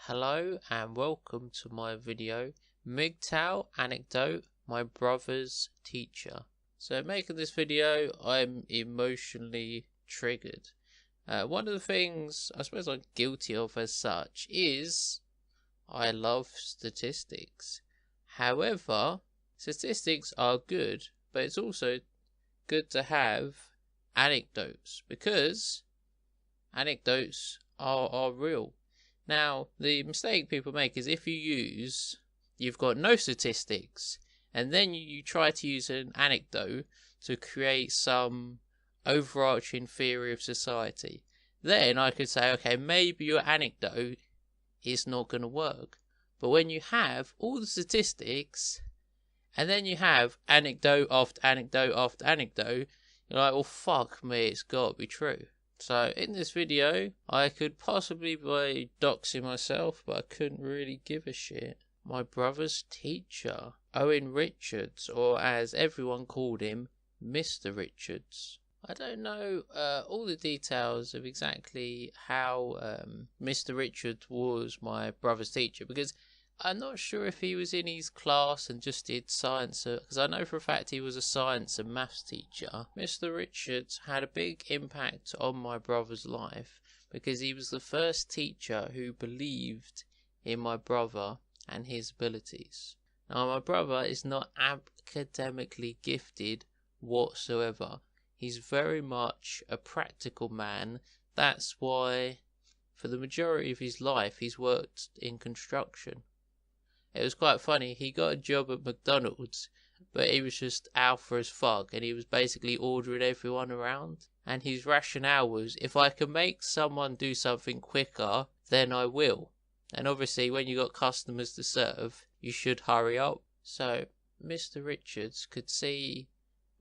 Hello and welcome to my video, MGTOW Anecdote, my brother's teacher. So making this video, I'm emotionally triggered. One of the things I suppose I'm guilty of as such is I love statistics. However, statistics are good, but it's also good to have anecdotes because anecdotes are real. Now, the mistake people make is if you've got no statistics, and then you try to use an anecdote to create some overarching theory of society. Then I could say, okay, maybe your anecdote is not going to work. But when you have all the statistics, and then you have anecdote after anecdote after anecdote, you're like, well, fuck me, it's got to be true. So in this video, I could possibly be doxing myself, but I couldn't really give a shit. My brother's teacher, Owain Richards, or as everyone called him, Mr. Richards. I don't know all the details of exactly how Mr. Richards was my brother's teacher, because I'm not sure if he was in his class and just did science, because I know for a fact he was a science and maths teacher. Mr. Richards had a big impact on my brother's life because he was the first teacher who believed in my brother and his abilities. Now, my brother is not academically gifted whatsoever. He's very much a practical man. That's why, for the majority of his life, he's worked in construction. It was quite funny, he got a job at McDonald's, but he was just alpha as fuck, and he was basically ordering everyone around. And his rationale was, if I can make someone do something quicker, then I will. And obviously, when you got customers to serve, you should hurry up. So, Mr. Richards could see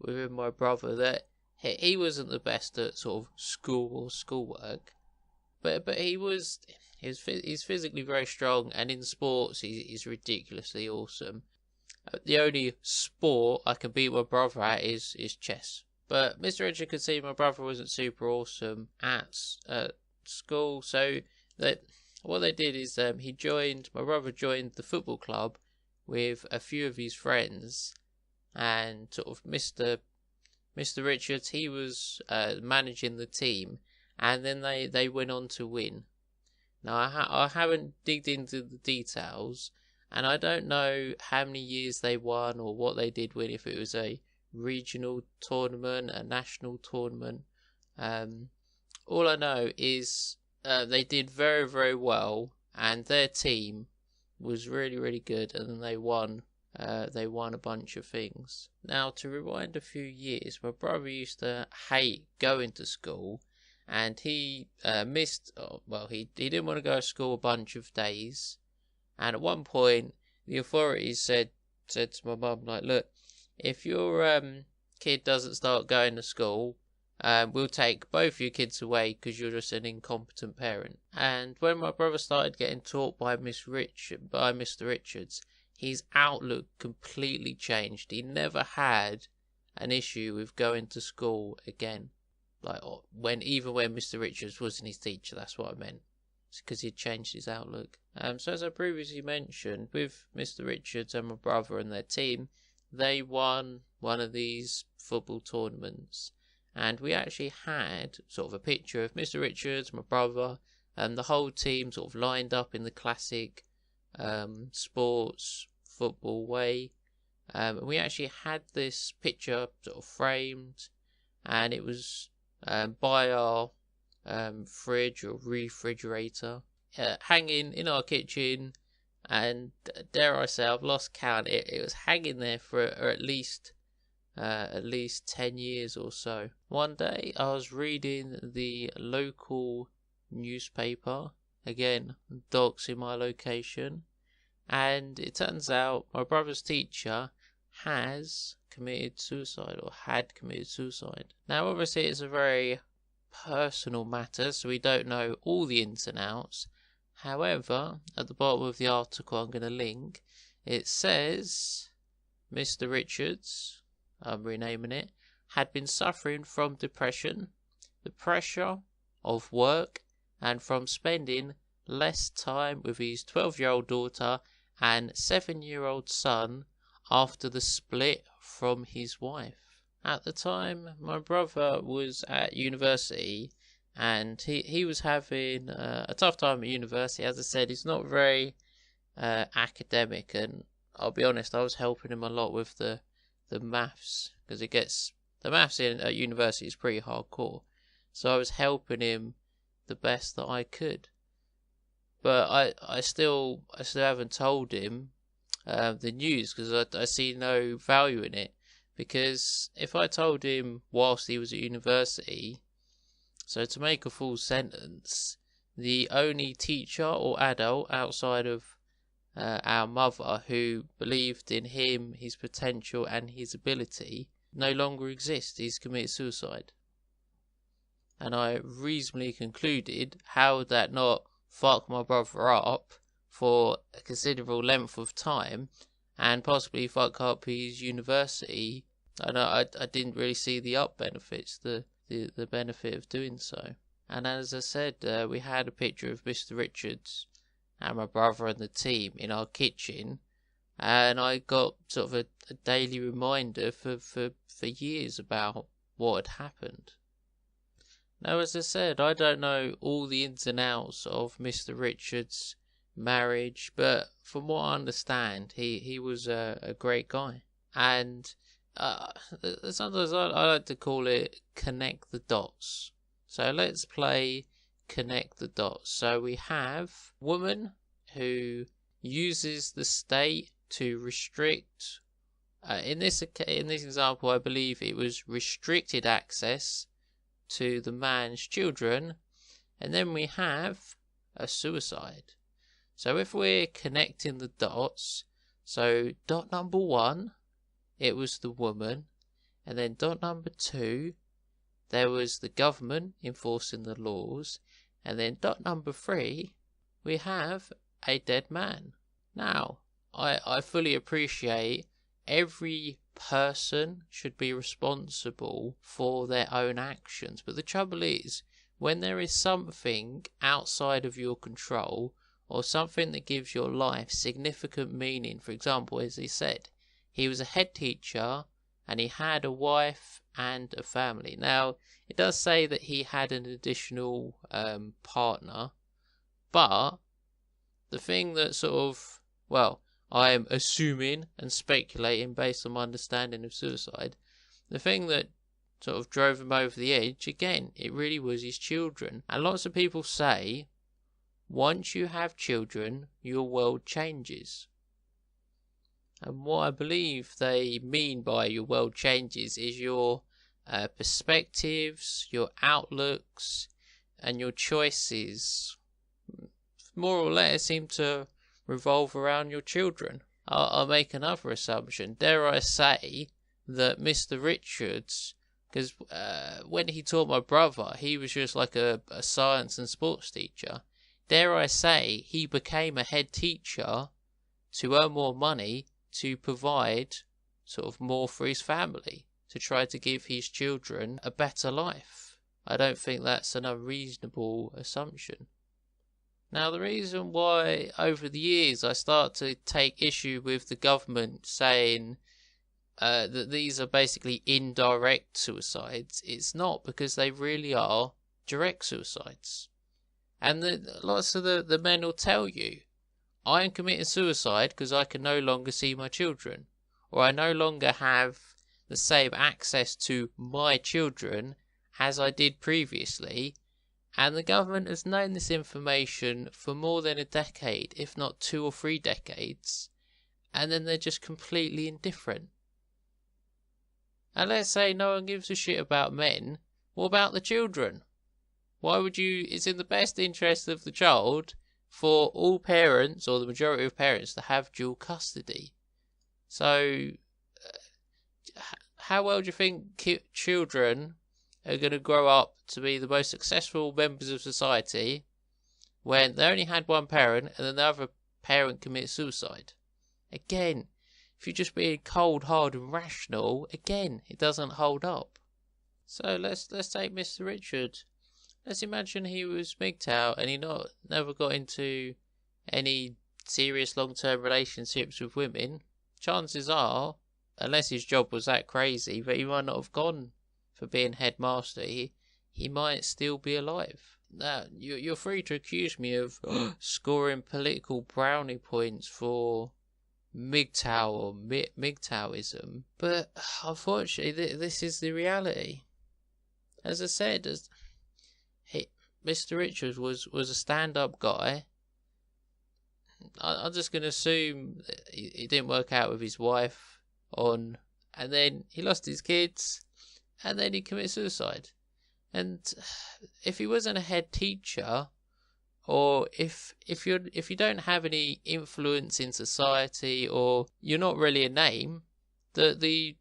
within my brother that he wasn't the best at sort of school or schoolwork, but he's physically very strong, and in sports he's ridiculously awesome. The only sport I can beat my brother at is chess. But Mr. Richard could see my brother wasn't super awesome at school, so what they did is my brother joined the football club with a few of his friends, and sort of Mr. Richards, he was managing the team, and then they went on to win. Now, I haven't digged into the details, and I don't know how many years they won or what they did win, if it was a regional tournament, a national tournament. All I know is they did very, very well, and their team was really, really good, and then they won a bunch of things. Now, to rewind a few years, my brother used to hate going to school, and he he didn't want to go to school a bunch of days. And at one point, the authorities said to my mum, like, look, if your kid doesn't start going to school, we'll take both your kids away because you're just an incompetent parent. And when my brother started getting taught by Mr. Richards, his outlook completely changed. He never had an issue with going to school again. Like even when Mr. Richards wasn't his teacher, that's what I meant. It's because he'd changed his outlook. So as I previously mentioned, with Mr. Richards and my brother and their team, they won one of these football tournaments. And we actually had sort of a picture of Mr. Richards, my brother, and the whole team sort of lined up in the classic sports football way. We actually had this picture sort of framed, and it was by our fridge or refrigerator, hanging in our kitchen, and dare I say, I've lost count. It was hanging there for at least 10 years or so. One day I was reading the local newspaper, again doxing my location, and it turns out my brother's teacher has committed suicide, or had committed suicide. Now, obviously, it's a very personal matter, so we don't know all the ins and outs. However, at the bottom of the article I'm going to link, it says Mr. Richards, I'm renaming it, had been suffering from depression, the pressure of work, and from spending less time with his 12-year-old daughter and 7-year-old son after the split from his wife. At the time, my brother was at university, and he was having a tough time at university. As I said, he's not very academic, and I'll be honest, I was helping him a lot with the maths, because the maths at university is pretty hardcore. So I was helping him the best that I could. But I still haven't told him the news, because I see no value in it. Because if I told him whilst he was at university, so to make a full sentence, the only teacher or adult outside of our mother who believed in him, his potential and his ability no longer exists. He's committed suicide. And I reasonably concluded, how would that not fuck my brother up for a considerable length of time and possibly fuck up his university? And I didn't really see the benefits, the benefit of doing so. And as I said, we had a picture of Mr. Richards and my brother and the team in our kitchen, and I got sort of a daily reminder for years about what had happened. Now, as I said, I don't know all the ins and outs of Mr. Richards' marriage, but from what I understand, he was a great guy. And sometimes I like to call it connect the dots. So let's play connect the dots. So we have a woman who uses the state to restrict, in this example I believe it was restricted access to the man's children, and then we have a suicide. So if we're connecting the dots, so dot number 1, it was the woman, and then dot number 2, there was the government enforcing the laws, and then dot number 3, we have a dead man. Now, I fully appreciate every person should be responsible for their own actions, but the trouble is, when there is something outside of your control, or something that gives your life significant meaning, for example, as he said, he was a head teacher and he had a wife and a family. Now, it does say that he had an additional partner, but the thing that sort of, well, I am assuming and speculating based on my understanding of suicide, the thing that sort of drove him over the edge, again, it really was his children. And lots of people say, once you have children, your world changes. And what I believe they mean by your world changes is your perspectives, your outlooks, and your choices more or less seem to revolve around your children. I'll make another assumption. Dare I say that Mr. Richards, because when he taught my brother, he was just like a science and sports teacher. Dare I say he became a head teacher to earn more money to provide sort of more for his family, to try to give his children a better life. I don't think that's an unreasonable assumption. Now, the reason why over the years I start to take issue with the government saying that these are basically indirect suicides, it's not, because they really are direct suicides. And lots of the men will tell you, I am committing suicide because I can no longer see my children, or I no longer have the same access to my children as I did previously. And the government has known this information for more than a decade, if not 2 or 3 decades, and then they're just completely indifferent. And let's say no one gives a shit about men, what about the children? Why would you? It's in the best interest of the child for all parents, or the majority of parents, to have dual custody. So, how well do you think children are going to grow up to be the most successful members of society when they only had one parent and then the other parent commits suicide? Again, if you're just being cold, hard and rational, again, it doesn't hold up. So let's take Mr. Richard. Let's imagine he was MGTOW and he never got into any serious long-term relationships with women. Chances are, unless his job was that crazy, that he might not have gone for being headmaster. He might still be alive. Now, you're free to accuse me of scoring political brownie points for MGTOW or MGTOWism, but unfortunately, this is the reality. As I said, Mr. Richards was a stand-up guy. I'm just going to assume it didn't work out with his wife and then he lost his kids, and then he committed suicide. And if he wasn't a head teacher, or if you don't have any influence in society, or you're not really a name, the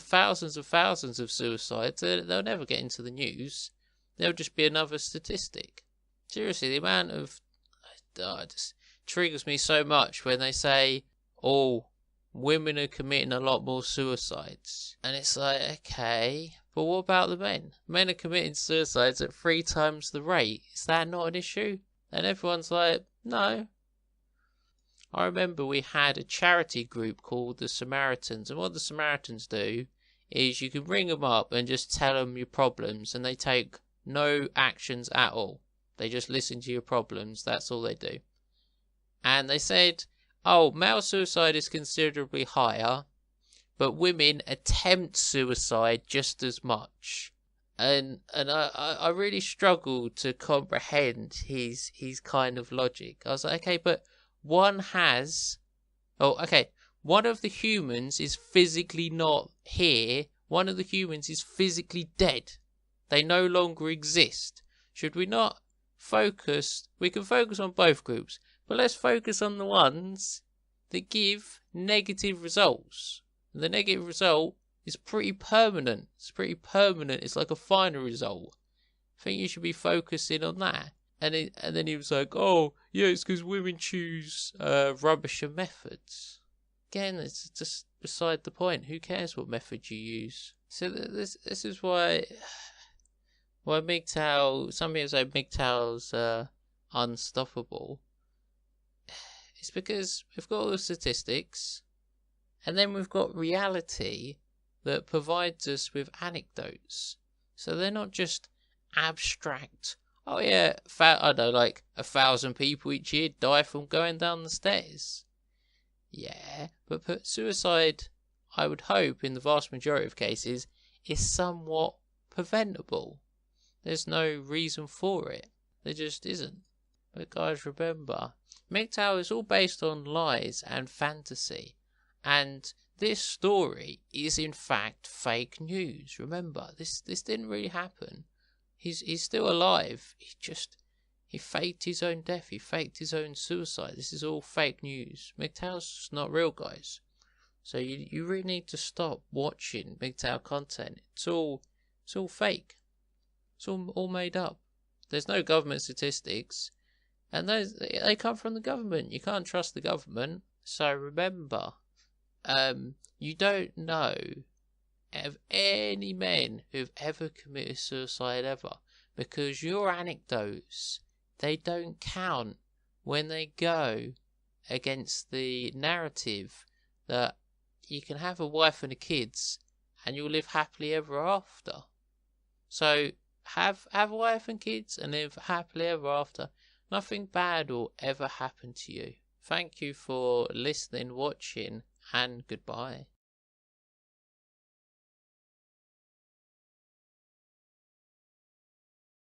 thousands of suicides, they'll never get into the news. They'll just be another statistic. Seriously, the amount of it just triggers me so much when they say, "Oh, women are committing a lot more suicides," and it's like, okay, but what about the men? Men are committing suicides at 3 times the rate. Is that not an issue? And everyone's like, no. I remember we had a charity group called the Samaritans, and what the Samaritans do is you can ring them up and just tell them your problems, and they take no actions at all. They just listen to your problems. That's all they do. And they said, oh, male suicide is considerably higher, but women attempt suicide just as much. And I really struggled to comprehend his kind of logic. I was like, okay, but one of the humans is physically not here. One of the humans is physically dead. They no longer exist. Should we not focus? We can focus on both groups, but let's focus on the ones that give negative results. And the negative result is pretty permanent. It's like a final result. I think you should be focusing on that. And then he was like, oh, yeah, it's because women choose rubbisher methods. Again, it's just beside the point. Who cares what method you use? So this is why MGTOW, some people say MGTOW's unstoppable. It's because we've got all the statistics, and then we've got reality that provides us with anecdotes. So they're not just abstract. Oh yeah, I know, like 1,000 people each year die from going down the stairs. Yeah, but suicide, I would hope, in the vast majority of cases, is somewhat preventable. There's no reason for it. There just isn't. But guys, remember, MGTOW is all based on lies and fantasy. And this story is in fact fake news. Remember, this didn't really happen. He's still alive. He faked his own death. He faked his own suicide. This is all fake news. MGTOW's not real, guys. So you really need to stop watching MGTOW content. It's all fake. It's all made up. There's no government statistics, and they come from the government. You can't trust the government. So remember, you don't know of any men who've ever committed suicide ever, because your anecdotes, they don't count when they go against the narrative that you can have a wife and kids and you'll live happily ever after. So have a wife and kids and live happily ever after. Nothing bad will ever happen to you. Thank you for listening, watching, and goodbye.